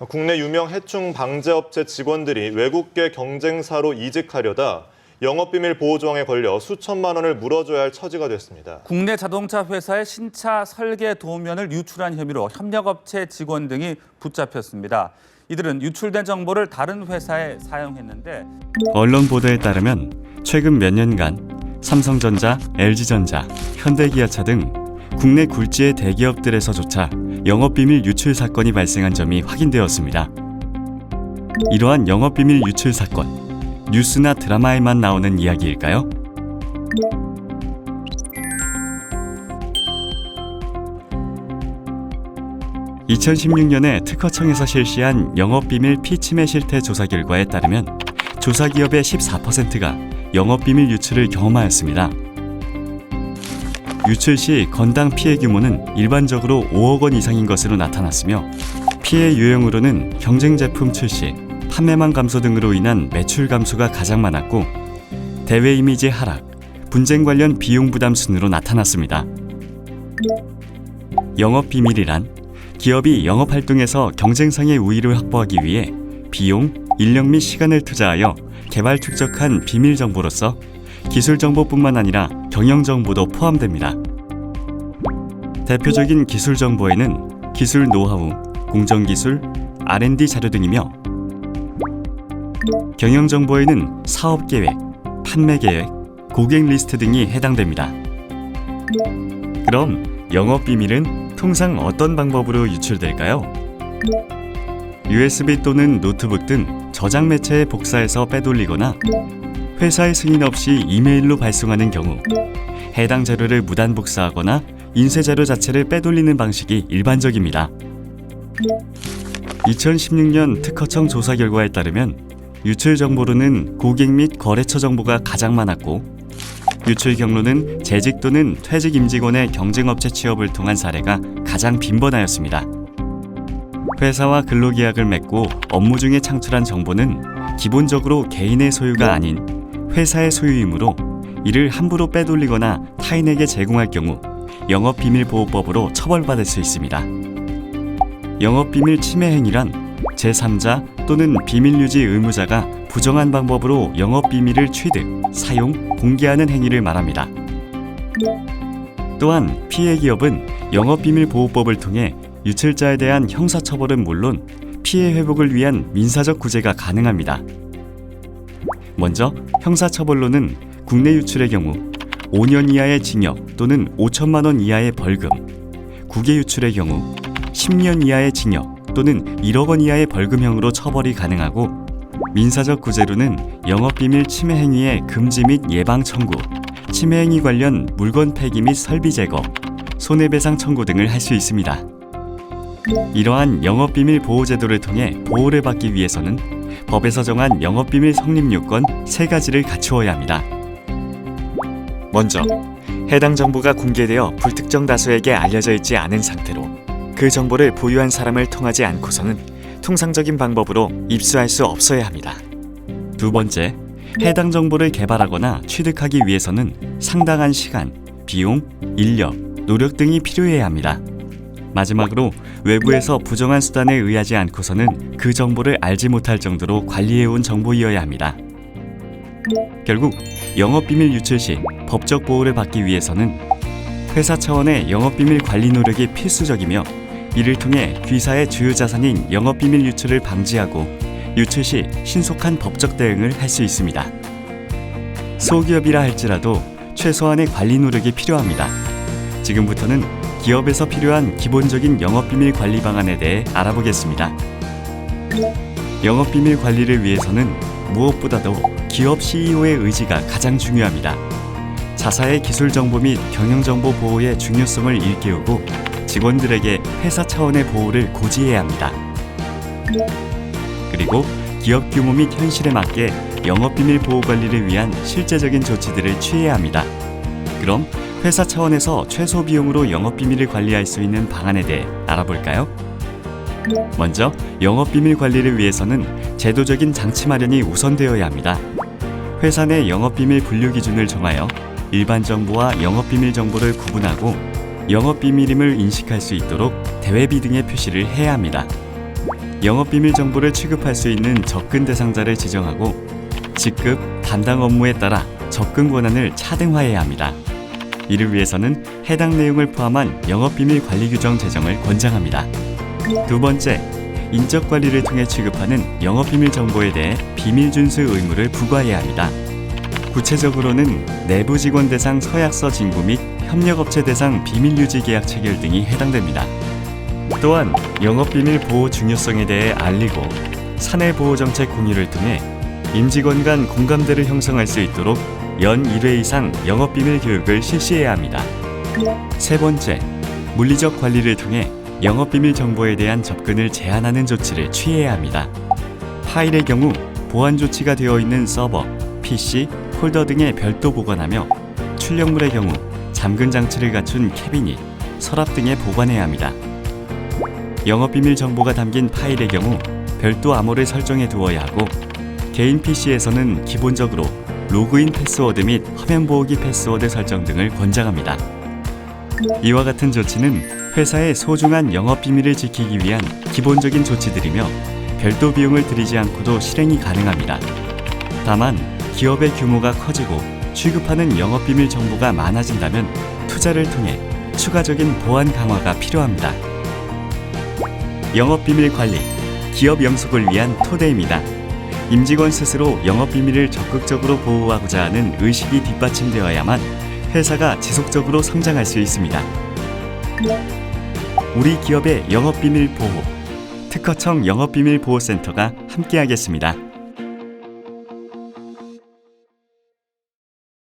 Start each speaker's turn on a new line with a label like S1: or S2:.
S1: 국내 유명 해충 방제업체 직원들이 외국계 경쟁사로 이직하려다 영업비밀 보호 조항에 걸려 수천만 원을 물어줘야 할 처지가 됐습니다.
S2: 국내 자동차 회사의 신차 설계 도면을 유출한 혐의로 협력업체 직원 등이 붙잡혔습니다. 이들은 유출된 정보를 다른 회사에 사용했는데
S3: 언론 보도에 따르면 최근 몇 년간 삼성전자, LG전자, 현대기아차 등 국내 굴지의 대기업들에서조차 영업비밀 유출 사건이 발생한 점이 확인되었습니다. 이러한 영업비밀 유출 사건, 뉴스나 드라마에만 나오는 이야기일까요? (2016년에) 특허청에서 실시한 영업비밀 피침해 실태 조사 결과에 따르면 조사 기업의 14%가 영업비밀 유출을 경험하였습니다. 유출 시 건당 피해 규모는 일반적으로 5억 원 이상인 것으로 나타났으며 피해 유형으로는 경쟁 제품 출시, 판매망 감소 등으로 인한 매출 감소가 가장 많았고 대외 이미지 하락, 분쟁 관련 비용 부담 순으로 나타났습니다. 영업비밀이란 기업이 영업활동에서 경쟁상의 우위를 확보하기 위해 비용, 인력 및 시간을 투자하여 개발 축적한 비밀 정보로서 기술 정보뿐만 아니라 경영 정보도 포함됩니다. 대표적인 기술 정보에는 기술 노하우, 공정 기술, R&D 자료 등이며 경영 정보에는 사업 계획, 판매 계획, 고객 리스트 등이 해당됩니다. 그럼 영업 비밀은 통상 어떤 방법으로 유출될까요? USB 또는 노트북 등 저장 매체에 복사해서 빼돌리거나 회사의 승인 없이 이메일로 발송하는 경우 해당 자료를 무단 복사하거나 인쇄 자료 자체를 빼돌리는 방식이 일반적입니다. 2016년 특허청 조사 결과에 따르면 유출 정보로는 고객 및 거래처 정보가 가장 많았고 유출 경로는 재직 또는 퇴직 임직원의 경쟁업체 취업을 통한 사례가 가장 빈번하였습니다. 회사와 근로계약을 맺고 업무 중에 창출한 정보는 기본적으로 개인의 소유가 아닌 회사의 소유이므로 이를 함부로 빼돌리거나 타인에게 제공할 경우 영업비밀보호법으로 처벌받을 수 있습니다. 영업비밀 침해 행위란 제3자 또는 비밀유지 의무자가 부정한 방법으로 영업비밀을 취득, 사용, 공개하는 행위를 말합니다. 또한 피해 기업은 영업비밀보호법을 통해 유출자에 대한 형사처벌은 물론 피해 회복을 위한 민사적 구제가 가능합니다. 먼저 형사처벌로는 국내 유출의 경우 5년 이하의 징역 또는 5천만 원 이하의 벌금, 국외 유출의 경우 10년 이하의 징역 또는 1억 원 이하의 벌금형으로 처벌이 가능하고 민사적 구제로는 영업비밀 침해 행위의 금지 및 예방 청구, 침해 행위 관련 물건 폐기 및 설비 제거, 손해배상 청구 등을 할 수 있습니다. 이러한 영업비밀 보호제도를 통해 보호를 받기 위해서는 법에서 정한 영업비밀 성립 요건 3가지를 갖추어야 합니다. 먼저, 해당 정보가 공개되어 불특정 다수에게 알려져 있지 않은 상태로 그 정보를 보유한 사람을 통하지 않고서는 통상적인 방법으로 입수할 수 없어야 합니다. 두 번째, 해당 정보를 개발하거나 취득하기 위해서는 상당한 시간, 비용, 인력, 노력 등이 필요해야 합니다. 마지막으로 외부에서 부정한 수단에 의하지 않고서는 그 정보를 알지 못할 정도로 관리해온 정보이어야 합니다. 결국 영업비밀 유출 시 법적 보호를 받기 위해서는 회사 차원의 영업비밀 관리 노력이 필수적이며 이를 통해 귀사의 주요 자산인 영업비밀 유출을 방지하고 유출 시 신속한 법적 대응을 할 수 있습니다. 소기업이라 할지라도 최소한의 관리 노력이 필요합니다. 지금부터는 기업에서 필요한 기본적인 영업비밀 관리 방안에 대해 알아보겠습니다. 영업비밀 관리를 위해서는 무엇보다도 기업 CEO의 의지가 가장 중요합니다. 자사의 기술 정보 및 경영 정보 보호의 중요성을 일깨우고 직원들에게 회사 차원의 보호를 고지해야 합니다. 그리고 기업 규모 및 현실에 맞게 영업비밀 보호 관리를 위한 실제적인 조치들을 취해야 합니다. 그럼 회사 차원에서 최소 비용으로 영업비밀을 관리할 수 있는 방안에 대해 알아볼까요? 먼저 영업비밀 관리를 위해서는 제도적인 장치 마련이 우선되어야 합니다. 회사 내 영업비밀 분류 기준을 정하여 일반 정보와 영업비밀 정보를 구분하고 영업비밀임을 인식할 수 있도록 대외비 등의 표시를 해야 합니다. 영업비밀 정보를 취급할 수 있는 접근 대상자를 지정하고 직급, 담당 업무에 따라 접근 권한을 차등화해야 합니다. 이를 위해서는 해당 내용을 포함한 영업비밀 관리 규정 제정을 권장합니다. 두 번째, 인적 관리를 통해 취급하는 영업비밀 정보에 대해 비밀 준수 의무를 부과해야 합니다. 구체적으로는 내부 직원 대상 서약서 진구 및 협력업체 대상 비밀 유지 계약 체결 등이 해당됩니다. 또한 영업비밀 보호 중요성에 대해 알리고 사내 보호 정책 공유를 통해 임직원 간 공감대를 형성할 수 있도록 연 1회 이상 영업비밀 교육을 실시해야 합니다. 세 번째, 물리적 관리를 통해 영업비밀 정보에 대한 접근을 제한하는 조치를 취해야 합니다. 파일의 경우 보안 조치가 되어 있는 서버, PC, 폴더 등에 별도 보관하며 출력물의 경우 잠금 장치를 갖춘 캐비닛, 서랍 등에 보관해야 합니다. 영업비밀 정보가 담긴 파일의 경우 별도 암호를 설정해 두어야 하고 개인 PC에서는 기본적으로 로그인 패스워드 및 화면 보호기 패스워드 설정 등을 권장합니다. 이와 같은 조치는 회사의 소중한 영업비밀을 지키기 위한 기본적인 조치들이며 별도 비용을 들이지 않고도 실행이 가능합니다. 다만 기업의 규모가 커지고 취급하는 영업비밀 정보가 많아진다면 투자를 통해 추가적인 보안 강화가 필요합니다. 영업비밀 관리, 기업 영속을 위한 토대입니다. 임직원 스스로 영업비밀을 적극적으로 보호하고자 하는 의식이 뒷받침되어야만 회사가 지속적으로 성장할 수 있습니다. 우리 기업의 영업비밀 보호, 특허청 영업비밀 보호센터가 함께하겠습니다.